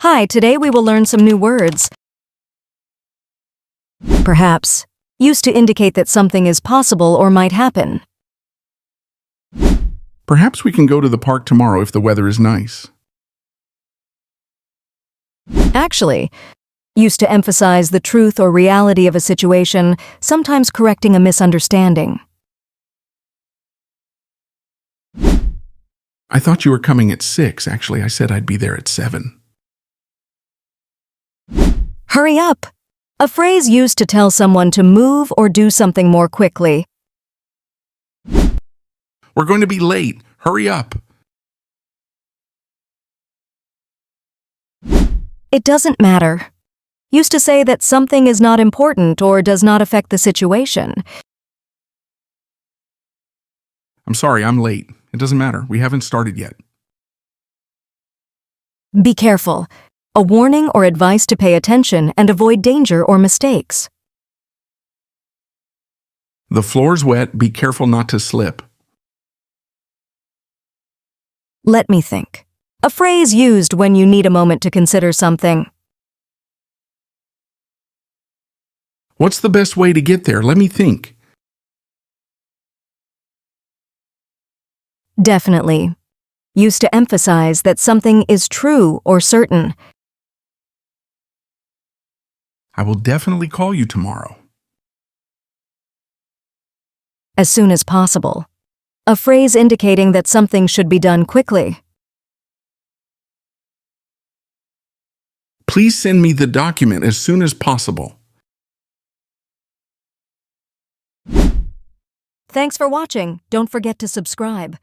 Hi, today we will learn some new words. Perhaps, used to indicate that something is possible or might happen. Perhaps we can go to the park tomorrow if the weather is nice. Actually, used to emphasize the truth or reality of a situation, sometimes correcting a misunderstanding. I thought you were coming at 6. Actually, I said I'd be there at 7. Hurry up! A phrase used to tell someone to move or do something more quickly. We're going to be late. Hurry up. It doesn't matter. Used to say that something is not important or does not affect the situation. I'm sorry, I'm late. It doesn't matter. We haven't started yet. Be careful. A warning or advice to pay attention and avoid danger or mistakes. The floor's wet. Be careful not to slip. Let me think. A phrase used when you need a moment to consider something. What's the best way to get there? Let me think. Definitely. Used to emphasize that something is true or certain. I will definitely call you tomorrow. As soon as possible. A phrase indicating that something should be done quickly. Please send me the document as soon as possible. Thanks for watching. Don't forget to subscribe.